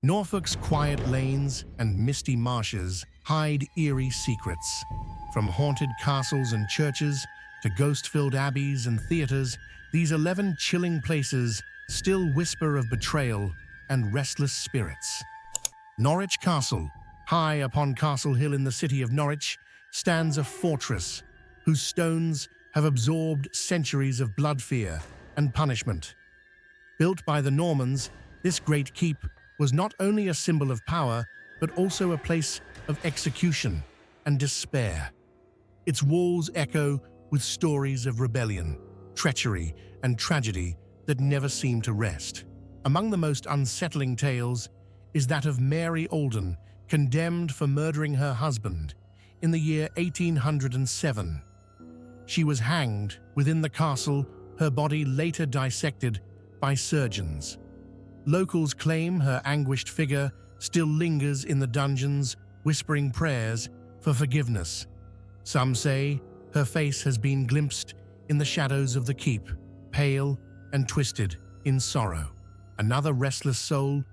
Norfolk's quiet lanes and misty marshes hide eerie secrets. From haunted castles and churches to ghost-filled abbeys and theaters, these 11 chilling places still whisper of betrayal and restless spirits. Norwich Castle, high upon Castle Hill in the city of Norwich, stands a fortress whose stones have absorbed centuries of blood fear and punishment. Built by the Normans, this great keep was not only a symbol of power, but also a place of execution and despair. Its walls echo with stories of rebellion, treachery, and tragedy that never seem to rest. Among the most unsettling tales is that of Mary Alden, condemned for murdering her husband in the year 1807. She was hanged within the castle, her body later dissected by surgeons. Locals claim her anguished figure still lingers in the dungeons, whispering prayers for forgiveness. Some say her face has been glimpsed in the shadows of the keep, pale and twisted in sorrow. Another restless soul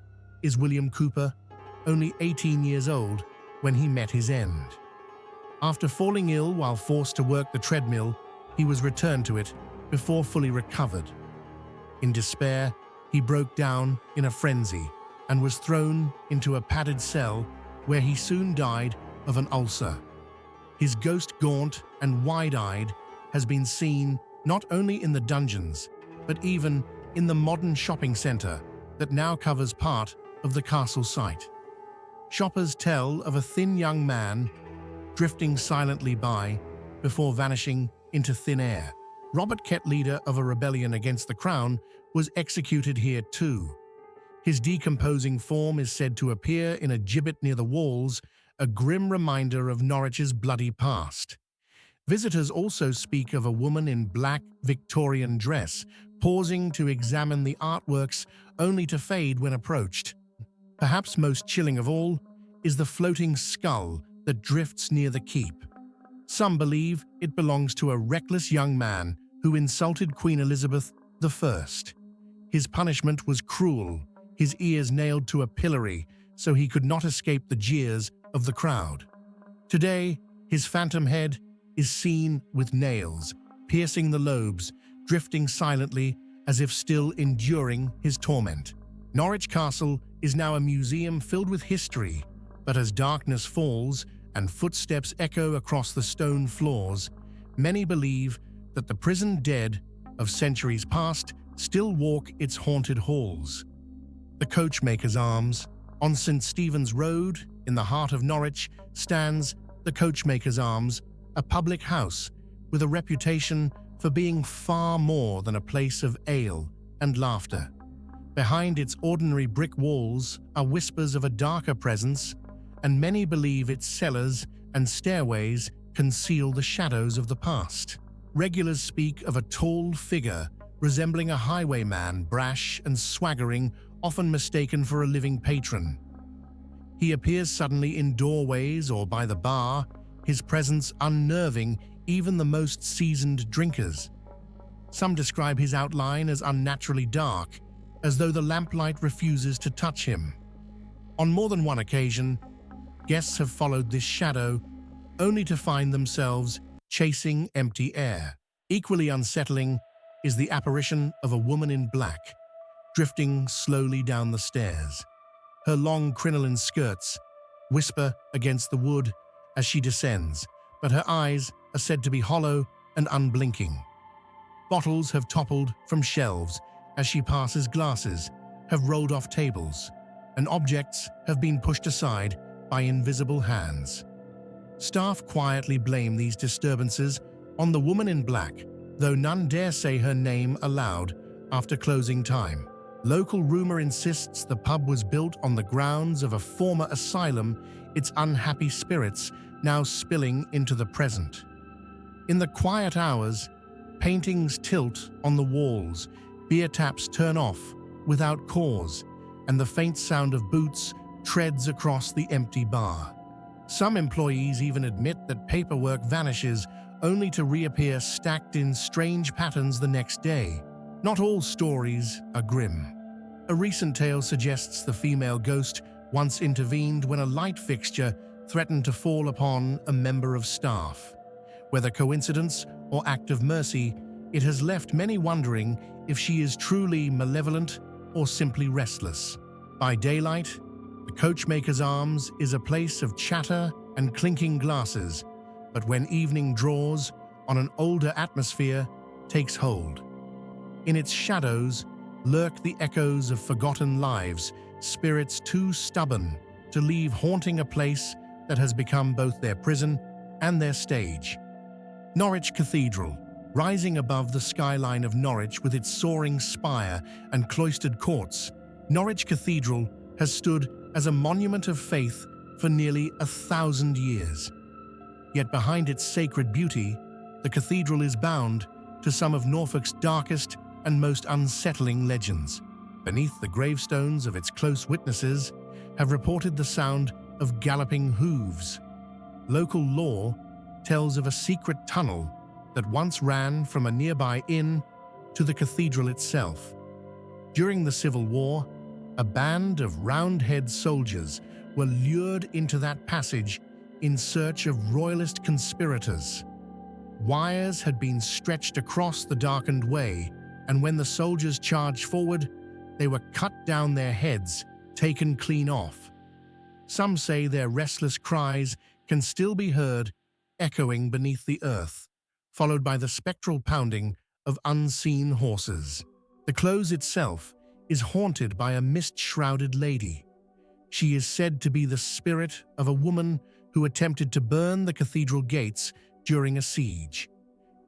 is William Cooper, only 18 years old when he met his end. After falling ill while forced to work the treadmill, he was returned to it before fully recovered. In despair, he broke down in a frenzy and was thrown into a padded cell where he soon died of an ulcer. His ghost, gaunt and wide-eyed, has been seen not only in the dungeons, but even in the modern shopping centre that now covers part of the castle site. Shoppers tell of a thin young man drifting silently by before vanishing into thin air. Robert Kett, leader of a rebellion against the crown, was executed here too. His decomposing form is said to appear in a gibbet near the walls, a grim reminder of Norwich's bloody past. Visitors also speak of a woman in black Victorian dress, pausing to examine the artworks only to fade when approached. Perhaps most chilling of all is the floating skull that drifts near the keep. Some believe it belongs to a reckless young man who insulted Queen Elizabeth I. His punishment was cruel, his ears nailed to a pillory so he could not escape the jeers of the crowd. Today, his phantom head is seen with nails, piercing the lobes, drifting silently as if still enduring his torment. Norwich Castle is now a museum filled with history, but as darkness falls and footsteps echo across the stone floors, many believe that the prison dead of centuries past still walk its haunted halls. The Coachmakers Arms, on St. Stephen's Road, in the heart of Norwich, stands the Coachmakers Arms, a public house with a reputation for being far more than a place of ale and laughter. Behind its ordinary brick walls are whispers of a darker presence, and many believe its cellars and stairways conceal the shadows of the past. Regulars speak of a tall figure resembling a highwayman, brash and swaggering, often mistaken for a living patron. He appears suddenly in doorways or by the bar, his presence unnerving even the most seasoned drinkers. Some describe his outline as unnaturally dark, as though the lamplight refuses to touch him. On more than one occasion, guests have followed this shadow, only to find themselves chasing empty air. Equally unsettling is the apparition of a woman in black, drifting slowly down the stairs. Her long crinoline skirts whisper against the wood as she descends, but her eyes are said to be hollow and unblinking. Bottles have toppled from shelves as she passes, glasses have rolled off tables, and objects have been pushed aside by invisible hands. Staff quietly blame these disturbances on the woman in black, though none dare say her name aloud after closing time. Local rumor insists the pub was built on the grounds of a former asylum, its unhappy spirits now spilling into the present. In the quiet hours, paintings tilt on the walls, beer taps turn off without cause, and the faint sound of boots treads across the empty bar. Some employees even admit that paperwork vanishes only to reappear stacked in strange patterns the next day. Not all stories are grim. A recent tale suggests the female ghost once intervened when a light fixture threatened to fall upon a member of staff. Whether coincidence or act of mercy, it has left many wondering if she is truly malevolent or simply restless. By daylight, the Coachmakers Arms is a place of chatter and clinking glasses, but when evening draws on, an older atmosphere takes hold. In its shadows lurk the echoes of forgotten lives, spirits too stubborn to leave haunting a place that has become both their prison and their stage. Norwich Cathedral, rising above the skyline of Norwich with its soaring spire and cloistered courts, Norwich Cathedral has stood as a monument of faith for nearly 1,000 years. Yet behind its sacred beauty, the cathedral is bound to some of Norfolk's darkest and most unsettling legends. Beneath the gravestones of its close witnesses have reported the sound of galloping hooves. Local lore tells of a secret tunnel that once ran from a nearby inn to the cathedral itself. During the Civil War, a band of Roundhead soldiers were lured into that passage in search of royalist conspirators. Wires had been stretched across the darkened way, and when the soldiers charged forward, they were cut down, their heads taken clean off. Some say their restless cries can still be heard echoing beneath the earth, followed by the spectral pounding of unseen horses. The close itself is haunted by a mist-shrouded lady. She is said to be the spirit of a woman who attempted to burn the cathedral gates during a siege.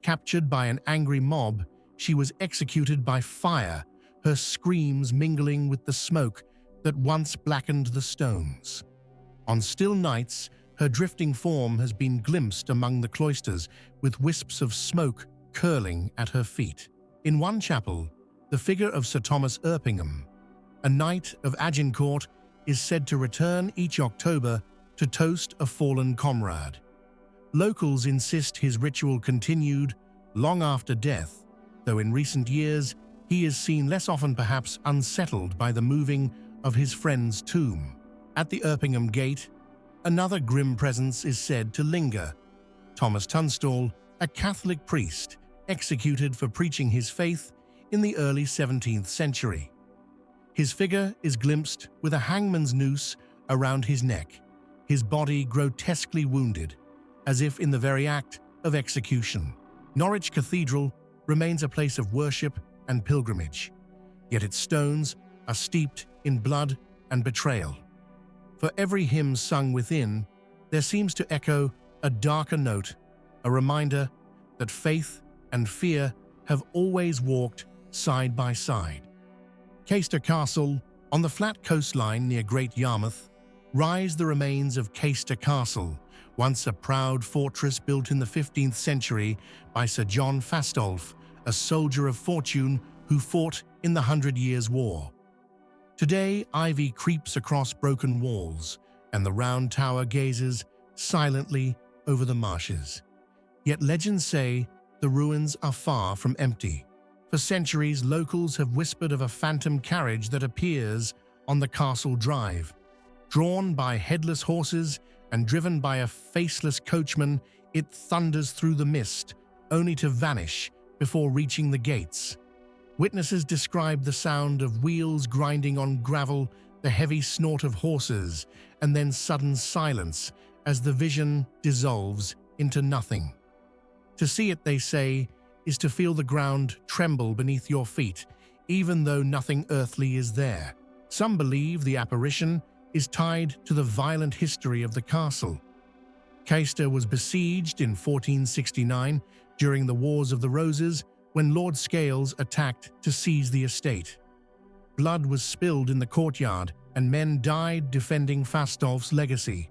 Captured by an angry mob, she was executed by fire, her screams mingling with the smoke that once blackened the stones. On still nights, her drifting form has been glimpsed among the cloisters, with wisps of smoke curling at her feet. In one chapel, the figure of Sir Thomas Erpingham, a knight of Agincourt, is said to return each October to toast a fallen comrade. Locals insist his ritual continued long after death, though in recent years he is seen less often, perhaps unsettled by the moving of his friend's tomb. At the Erpingham Gate, another grim presence is said to linger. Thomas Tunstall, a Catholic priest, executed for preaching his faith in the early 17th century. His figure is glimpsed with a hangman's noose around his neck, his body grotesquely wounded, as if in the very act of execution. Norwich Cathedral remains a place of worship and pilgrimage, yet its stones are steeped in blood and betrayal. For every hymn sung within, there seems to echo a darker note, a reminder that faith and fear have always walked side by side. Caister Castle, on the flat coastline near Great Yarmouth, rise the remains of Caister Castle, once a proud fortress built in the 15th century by Sir John Fastolf, a soldier of fortune who fought in the 100 Years' War. Today, ivy creeps across broken walls, and the round tower gazes silently over the marshes. Yet legends say the ruins are far from empty. For centuries, locals have whispered of a phantom carriage that appears on the castle drive. Drawn by headless horses and driven by a faceless coachman, it thunders through the mist, only to vanish before reaching the gates. Witnesses describe the sound of wheels grinding on gravel, the heavy snort of horses, and then sudden silence as the vision dissolves into nothing. To see it, they say, is to feel the ground tremble beneath your feet, even though nothing earthly is there. Some believe the apparition is tied to the violent history of the castle. Caister was besieged in 1469 during the Wars of the Roses, when Lord Scales attacked to seize the estate. Blood was spilled in the courtyard, and men died defending Fastolf's legacy.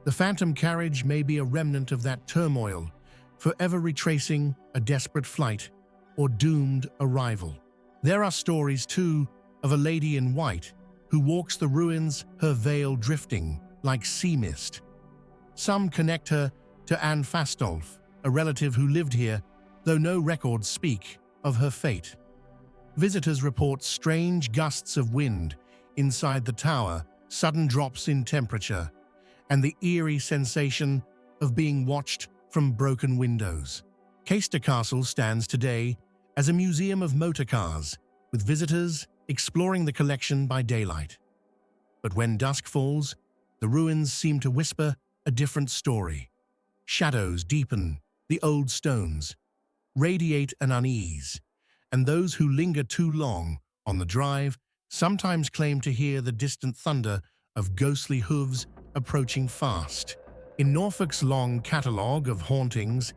The phantom carriage may be a remnant of that turmoil, forever retracing a desperate flight or doomed arrival. There are stories, too, of a lady in white who walks the ruins, her veil drifting like sea mist. Some connect her to Anne Fastolf, a relative who lived here, though no records speak of her fate. Visitors report strange gusts of wind inside the tower, sudden drops in temperature, and the eerie sensation of being watched from broken windows. Caister Castle stands today as a museum of motor cars, with visitors exploring the collection by daylight. But when dusk falls, the ruins seem to whisper a different story. Shadows deepen the old stones, radiate an unease, and those who linger too long on the drive sometimes claim to hear the distant thunder of ghostly hooves approaching fast. In Norfolk's long catalogue of hauntings,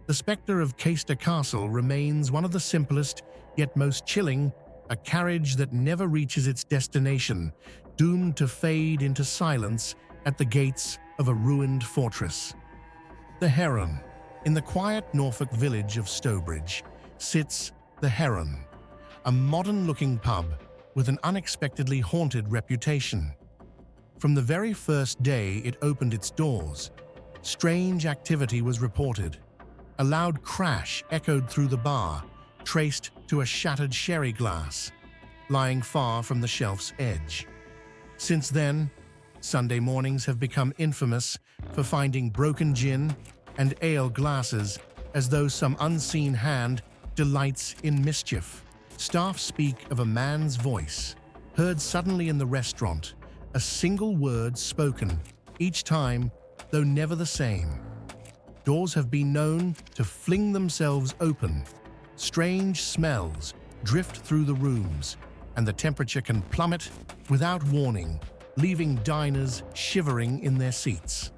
the spectre of Caister Castle remains one of the simplest yet most chilling, a carriage that never reaches its destination, doomed to fade into silence at the gates of a ruined fortress. The Heron. In the quiet Norfolk village of Stowbridge sits the Heron, a modern-looking pub with an unexpectedly haunted reputation. From the very first day it opened its doors, strange activity was reported. A loud crash echoed through the bar, traced to a shattered sherry glass, lying far from the shelf's edge. Since then, Sunday mornings have become infamous for finding broken gin and ale glasses, as though some unseen hand delights in mischief. Staff speak of a man's voice, heard suddenly in the restaurant, a single word spoken, each time, though never the same. Doors have been known to fling themselves open. Strange smells drift through the rooms, and the temperature can plummet without warning, leaving diners shivering in their seats.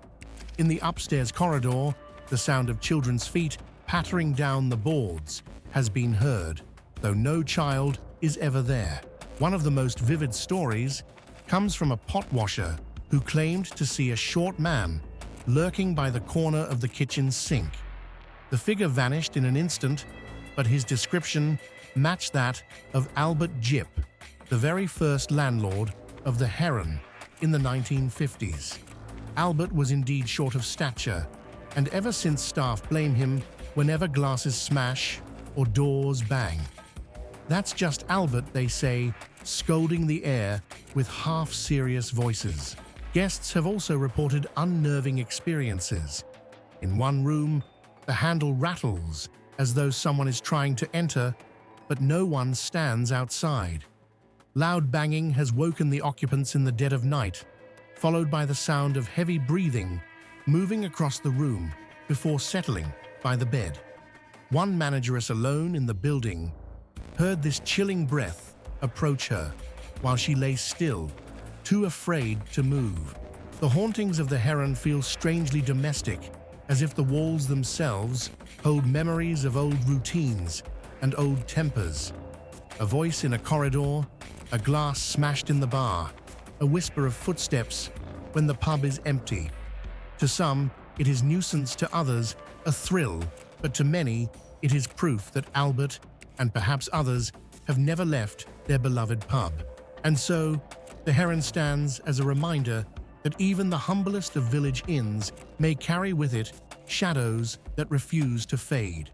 In the upstairs corridor, the sound of children's feet pattering down the boards has been heard, though no child is ever there. One of the most vivid stories comes from a pot washer who claimed to see a short man lurking by the corner of the kitchen sink. The figure vanished in an instant, but his description matched that of Albert Jipp, the very first landlord of the Heron in the 1950s. Albert was indeed short of stature, and ever since staff blame him whenever glasses smash or doors bang. That's just Albert, they say, scolding the air with half-serious voices. Guests have also reported unnerving experiences. In one room, the handle rattles as though someone is trying to enter, but no one stands outside. Loud banging has woken the occupants in the dead of night, followed by the sound of heavy breathing moving across the room before settling by the bed. One manageress alone in the building heard this chilling breath approach her while she lay still, too afraid to move. The hauntings of the Heron feel strangely domestic, as if the walls themselves hold memories of old routines and old tempers. A voice in a corridor, a glass smashed in the bar, a whisper of footsteps when the pub is empty. To some, it is nuisance, to others, a thrill, but to many, it is proof that Albert, and perhaps others, have never left their beloved pub. And so, the Heron stands as a reminder that even the humblest of village inns may carry with it shadows that refuse to fade.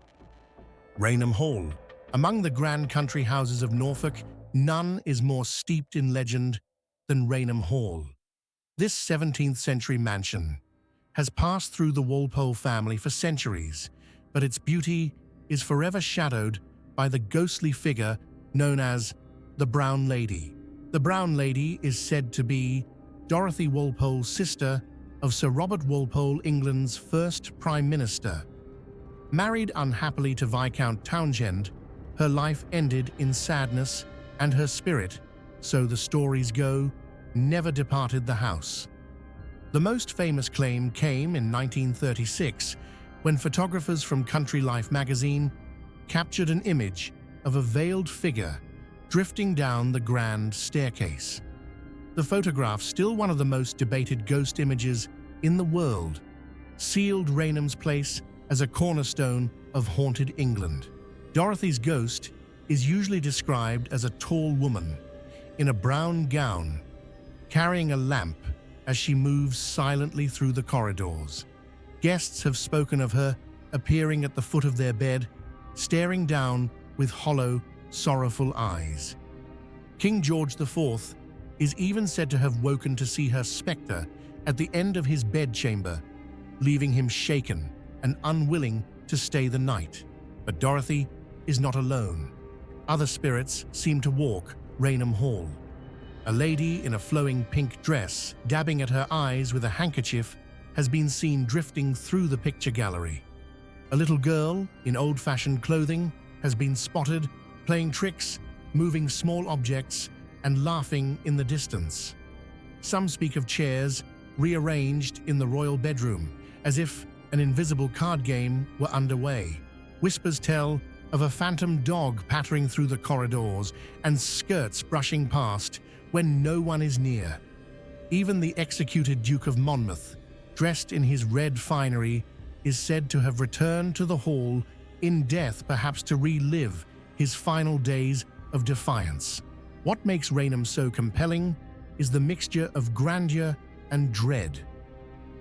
Raynham Hall. Among the grand country houses of Norfolk, none is more steeped in legend than Raynham Hall. This 17th century mansion has passed through the Walpole family for centuries, but its beauty is forever shadowed by the ghostly figure known as the Brown Lady. The Brown Lady is said to be Dorothy Walpole's sister of Sir Robert Walpole, England's first Prime Minister. Married unhappily to Viscount Townshend, her life ended in sadness, and her spirit, so the stories go, never departed the house. The most famous claim came in 1936, when photographers from Country Life magazine captured an image of a veiled figure drifting down the grand staircase. The photograph, still one of the most debated ghost images in the world, sealed Raynham's place as a cornerstone of haunted England. Dorothy's ghost is usually described as a tall woman in a brown gown, carrying a lamp as she moves silently through the corridors. Guests have spoken of her appearing at the foot of their bed, staring down with hollow, sorrowful eyes. King George IV is even said to have woken to see her spectre at the end of his bedchamber, leaving him shaken and unwilling to stay the night. But Dorothy is not alone. Other spirits seem to walk Raynham Hall. A lady in a flowing pink dress, dabbing at her eyes with a handkerchief, has been seen drifting through the picture gallery. A little girl in old-fashioned clothing has been spotted playing tricks, moving small objects, and laughing in the distance. Some speak of chairs rearranged in the royal bedroom, as if an invisible card game were underway. Whispers tell of a phantom dog pattering through the corridors and skirts brushing past when no one is near. Even the executed Duke of Monmouth, dressed in his red finery, is said to have returned to the hall in death, perhaps to relive his final days of defiance. What makes Raynham so compelling is the mixture of grandeur and dread.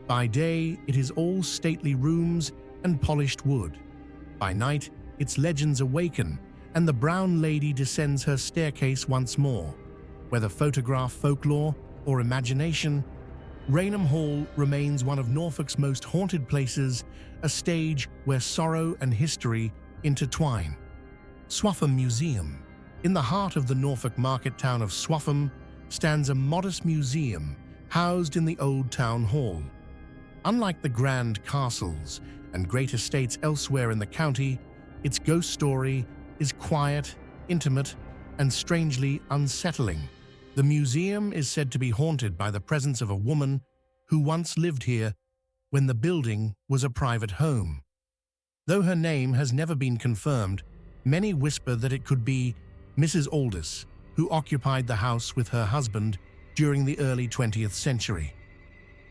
By day, it is all stately rooms and polished wood. By night, its legends awaken, and the brown lady descends her staircase once more. Whether photograph, folklore, or imagination, Raynham Hall remains one of Norfolk's most haunted places, a stage where sorrow and history intertwine. Swaffham Museum. In the heart of the Norfolk market town of Swaffham stands a modest museum housed in the old town hall. Unlike the grand castles and great estates elsewhere in the county, its ghost story is quiet, intimate, and strangely unsettling. The museum is said to be haunted by the presence of a woman who once lived here when the building was a private home. Though her name has never been confirmed, many whisper that it could be Mrs. Aldous, who occupied the house with her husband during the early 20th century.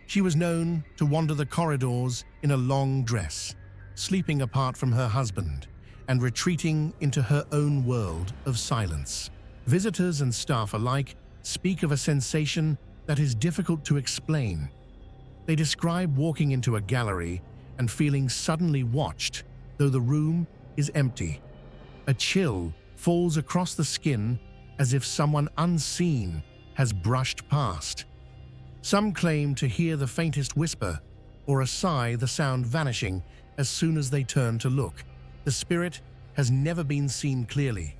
She was known to wander the corridors in a long dress, sleeping apart from her husband and retreating into her own world of silence. Visitors and staff alike speak of a sensation that is difficult to explain. They describe walking into a gallery and feeling suddenly watched, though the room is empty. A chill falls across the skin as if someone unseen has brushed past. Some claim to hear the faintest whisper or a sigh, the sound vanishing as soon as they turn to look. The spirit has never been seen clearly.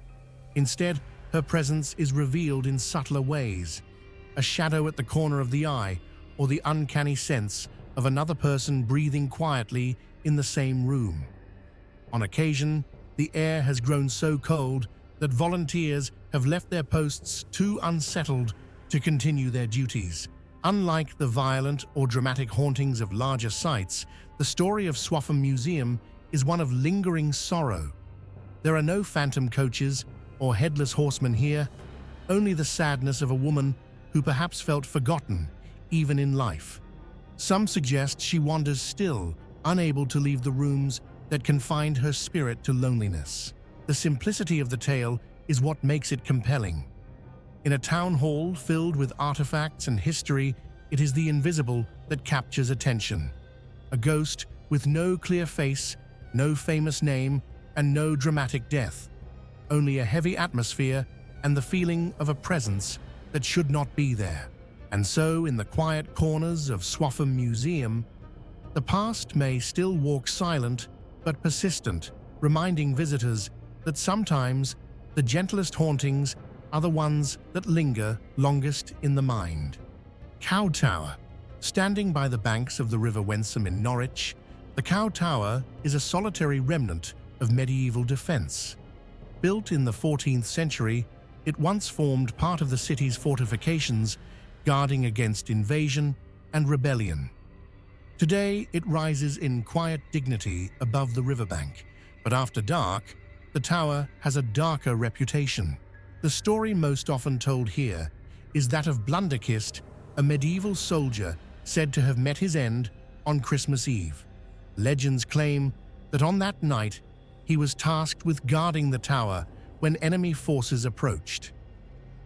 Instead, her presence is revealed in subtler ways, a shadow at the corner of the eye, or the uncanny sense of another person breathing quietly in the same room. On occasion, the air has grown so cold that volunteers have left their posts too unsettled to continue their duties. Unlike the violent or dramatic hauntings of larger sites, the story of Swaffham Museum is one of lingering sorrow. There are no phantom coaches or headless horsemen here, only the sadness of a woman who perhaps felt forgotten, even in life. Some suggest she wanders still, unable to leave the rooms that confined her spirit to loneliness. The simplicity of the tale is what makes it compelling. In a town hall filled with artifacts and history, it is the invisible that captures attention. A ghost with no clear face, no famous name, and no dramatic death. Only a heavy atmosphere and the feeling of a presence that should not be there. And so, in the quiet corners of Swaffham Museum, the past may still walk silent but persistent, reminding visitors that sometimes the gentlest hauntings are the ones that linger longest in the mind. Cow Tower. Standing by the banks of the River Wensum in Norwich, the Cow Tower is a solitary remnant of medieval defence. Built in the 14th century, it once formed part of the city's fortifications, guarding against invasion and rebellion. Today, it rises in quiet dignity above the riverbank, but after dark, the tower has a darker reputation. The story most often told here is that of Blunderkist, a medieval soldier said to have met his end on Christmas Eve. Legends claim that on that night, he was tasked with guarding the tower when enemy forces approached.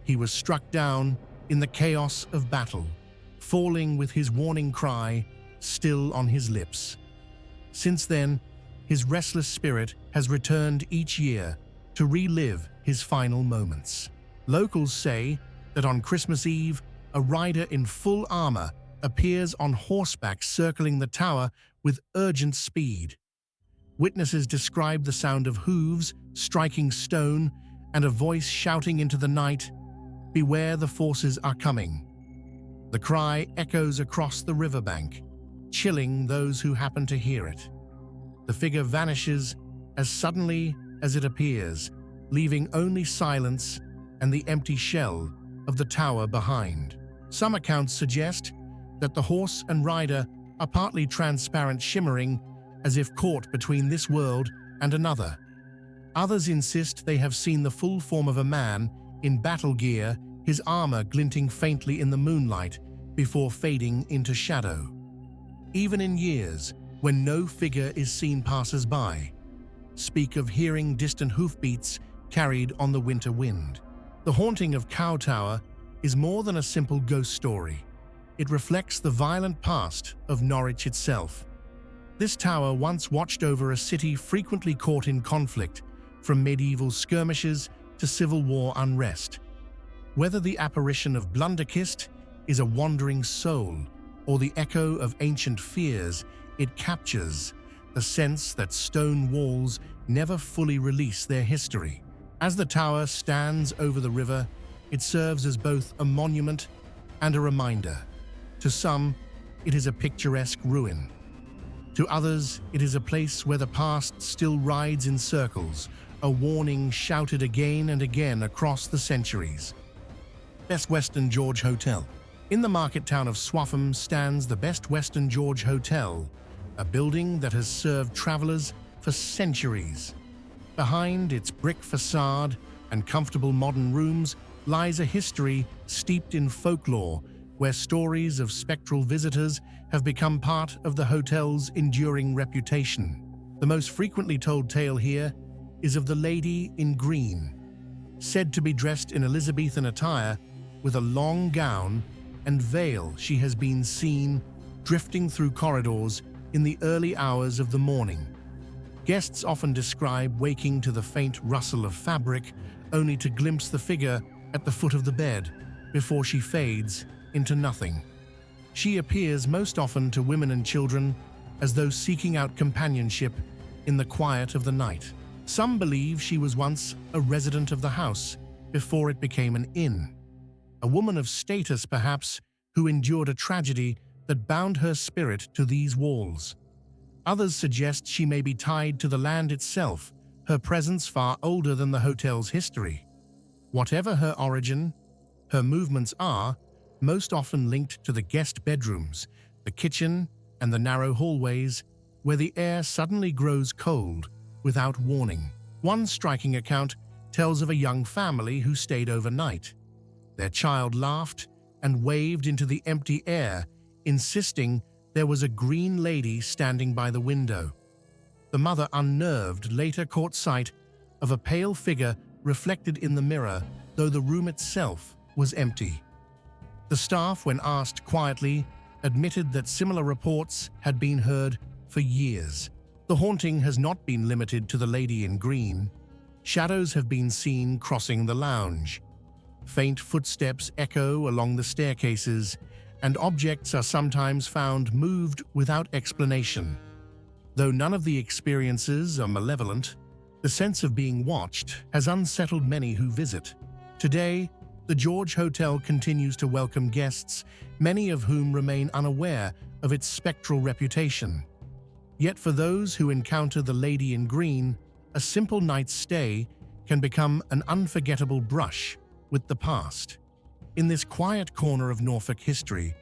He was struck down in the chaos of battle, falling with his warning cry still on his lips. Since then, his restless spirit has returned each year to relive his final moments. Locals say that on Christmas Eve, a rider in full armor appears on horseback circling the tower with urgent speed. Witnesses describe the sound of hooves striking stone and a voice shouting into the night, "Beware, the forces are coming." The cry echoes across the riverbank, chilling those who happen to hear it. The figure vanishes as suddenly as it appears, leaving only silence and the empty shell of the tower behind. Some accounts suggest that the horse and rider are partly transparent, shimmering as if caught between this world and another. Others insist they have seen the full form of a man in battle gear, his armor glinting faintly in the moonlight before fading into shadow. Even in years when no figure is seen, passers-by speak of hearing distant hoofbeats carried on the winter wind. The haunting of Cow Tower is more than a simple ghost story. It reflects the violent past of Norwich itself. This tower once watched over a city frequently caught in conflict, from medieval skirmishes to Civil War unrest. Whether the apparition of Blunderkist is a wandering soul or the echo of ancient fears, it captures the sense that stone walls never fully release their history. As the tower stands over the river, it serves as both a monument and a reminder. To some, it is a picturesque ruin. To others, it is a place where the past still rides in circles, a warning shouted again and again across the centuries. Best Western George Hotel. In the market town of Swaffham stands the Best Western George Hotel, a building that has served travelers for centuries. Behind its brick facade and comfortable modern rooms lies a history steeped in folklore, where stories of spectral visitors have become part of the hotel's enduring reputation. The most frequently told tale here is of the Lady in Green, said to be dressed in Elizabethan attire with a long gown and veil. She has been seen drifting through corridors in the early hours of the morning. Guests often describe waking to the faint rustle of fabric, only to glimpse the figure at the foot of the bed before she fades into nothing. She appears most often to women and children as though seeking out companionship in the quiet of the night. Some believe she was once a resident of the house before it became an inn. A woman of status, perhaps, who endured a tragedy that bound her spirit to these walls. Others suggest she may be tied to the land itself, her presence far older than the hotel's history. Whatever her origin, her movements are most often linked to the guest bedrooms, the kitchen, and the narrow hallways where the air suddenly grows cold without warning. One striking account tells of a young family who stayed overnight. Their child laughed and waved into the empty air, insisting there was a green lady standing by the window. The mother, unnerved, later caught sight of a pale figure reflected in the mirror, though the room itself was empty. The staff, when asked quietly, admitted that similar reports had been heard for years. The haunting has not been limited to the Lady in Green. Shadows have been seen crossing the lounge. Faint footsteps echo along the staircases, and objects are sometimes found moved without explanation. Though none of the experiences are malevolent, the sense of being watched has unsettled many who visit. Today, the George Hotel continues to welcome guests, many of whom remain unaware of its spectral reputation. Yet for those who encounter the Lady in Green, a simple night's stay can become an unforgettable brush with the past. In this quiet corner of Norfolk, history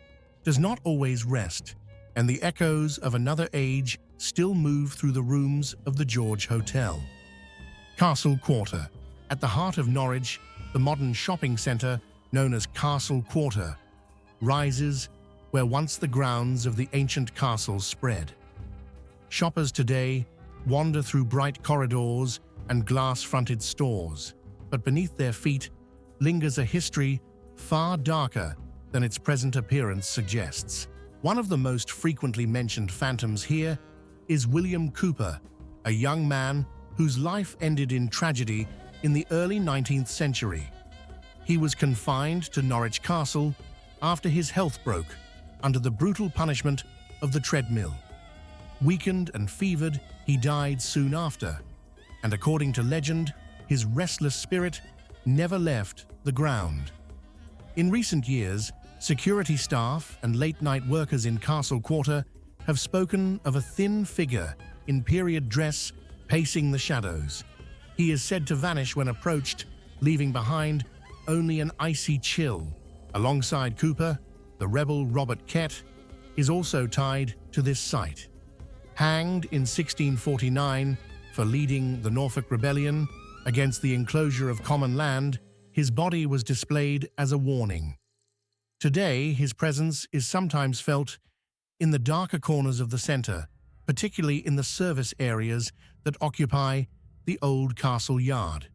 does not always rest, and the echoes of another age still move through the rooms of the George Hotel. Castle Quarter. At the heart of Norwich, the modern shopping centre, known as Castle Quarter, rises where once the grounds of the ancient castle spread. Shoppers today wander through bright corridors and glass-fronted stores, but beneath their feet lingers a history far darker than its present appearance suggests. One of the most frequently mentioned phantoms here is William Cooper, a young man whose life ended in tragedy in the early 19th century. He was confined to Norwich Castle after his health broke under the brutal punishment of the treadmill. Weakened and fevered, he died soon after, and according to legend, his restless spirit never left the ground. In recent years, security staff and late-night workers in Castle Quarter have spoken of a thin figure in period dress pacing the shadows. He is said to vanish when approached, leaving behind only an icy chill. Alongside Cooper, the rebel Robert Kett is also tied to this site. Hanged in 1649 for leading the Norfolk Rebellion against the enclosure of common land, his body was displayed as a warning. Today, his presence is sometimes felt in the darker corners of the centre, particularly in the service areas that occupy the old castle yard.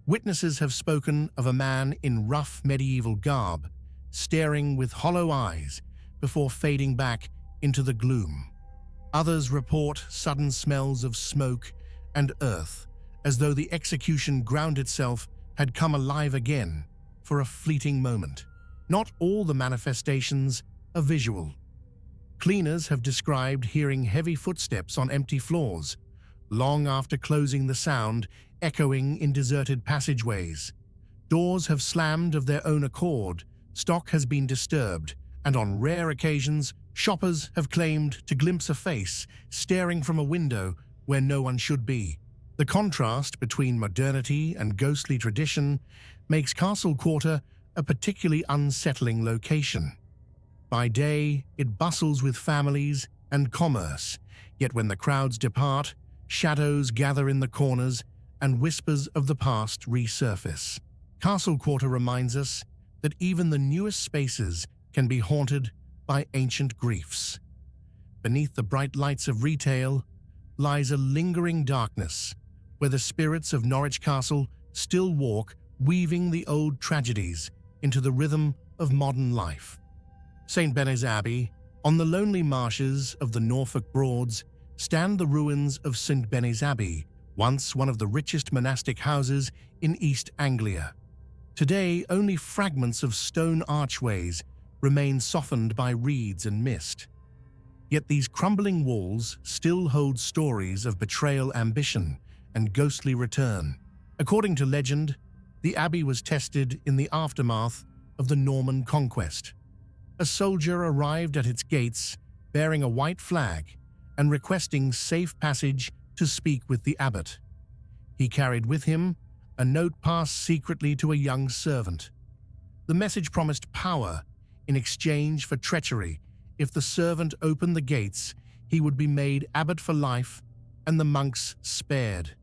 Witnesses have spoken of a man in rough medieval garb, staring with hollow eyes before fading back into the gloom. Others report sudden smells of smoke and earth, as though the execution ground itself had come alive again for a fleeting moment. Not all the manifestations are visual. Cleaners have described hearing heavy footsteps on empty floors, long after closing, the sound echoing in deserted passageways. Doors have slammed of their own accord, stock has been disturbed, and on rare occasions, shoppers have claimed to glimpse a face staring from a window where no one should be. The contrast between modernity and ghostly tradition makes Castle Quarter a particularly unsettling location. By day, it bustles with families and commerce, yet when the crowds depart, shadows gather in the corners and whispers of the past resurface. Castle Quarter reminds us that even the newest spaces can be haunted by ancient griefs. Beneath the bright lights of retail lies a lingering darkness, where the spirits of Norwich Castle still walk, weaving the old tragedies into the rhythm of modern life. St. Benet's Abbey, on the lonely marshes of the Norfolk Broads, stand the ruins of St. Benet's Abbey, once one of the richest monastic houses in East Anglia. Today, only fragments of stone archways remain softened by reeds and mist. Yet these crumbling walls still hold stories of betrayal, ambition, and ghostly return. According to legend, the abbey was tested in the aftermath of the Norman conquest. A soldier arrived at its gates bearing a white flag and requesting safe passage to speak with the abbot. He carried with him a note passed secretly to a young servant. The message promised power in exchange for treachery. If the servant opened the gates, he would be made abbot for life and the monks spared.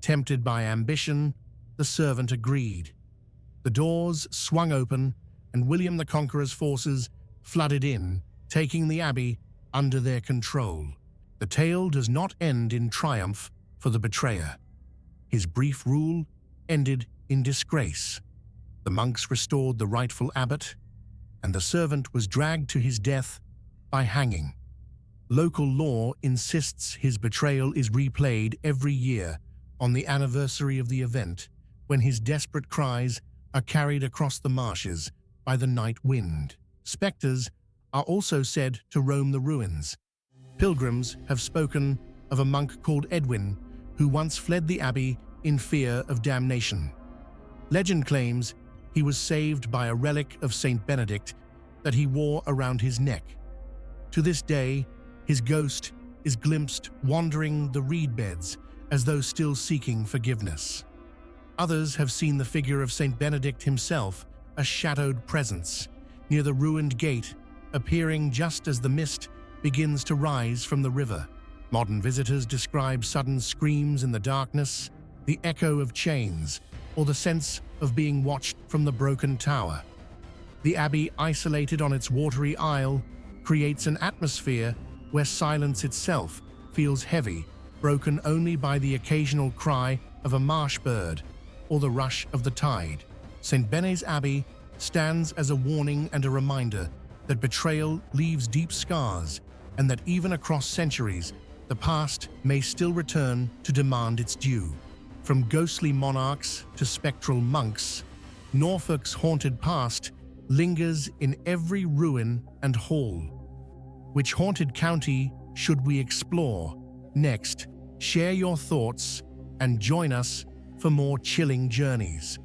Tempted by ambition, the servant agreed. The doors swung open and William the Conqueror's forces flooded in, taking the abbey under their control. The tale does not end in triumph for the betrayer. His brief rule ended in disgrace. The monks restored the rightful abbot, and the servant was dragged to his death by hanging. Local law insists his betrayal is replayed every year on the anniversary of the event, when his desperate cries are carried across the marshes by the night wind. Spectres are also said to roam the ruins. Pilgrims have spoken of a monk called Edwin who once fled the abbey in fear of damnation. Legend claims he was saved by a relic of Saint Benedict that he wore around his neck. To this day, his ghost is glimpsed wandering the reed beds as though still seeking forgiveness. Others have seen the figure of Saint Benedict himself, a shadowed presence, near the ruined gate, appearing just as the mist begins to rise from the river. Modern visitors describe sudden screams in the darkness, the echo of chains, or the sense of being watched from the broken tower. The abbey, isolated on its watery isle, creates an atmosphere where silence itself feels heavy, broken only by the occasional cry of a marsh bird or the rush of the tide. St. Benet's Abbey stands as a warning and a reminder that betrayal leaves deep scars, and that even across centuries, the past may still return to demand its due. From ghostly monarchs to spectral monks, Norfolk's haunted past lingers in every ruin and hall. Which haunted county should we explore next? Share your thoughts and join us for more chilling journeys.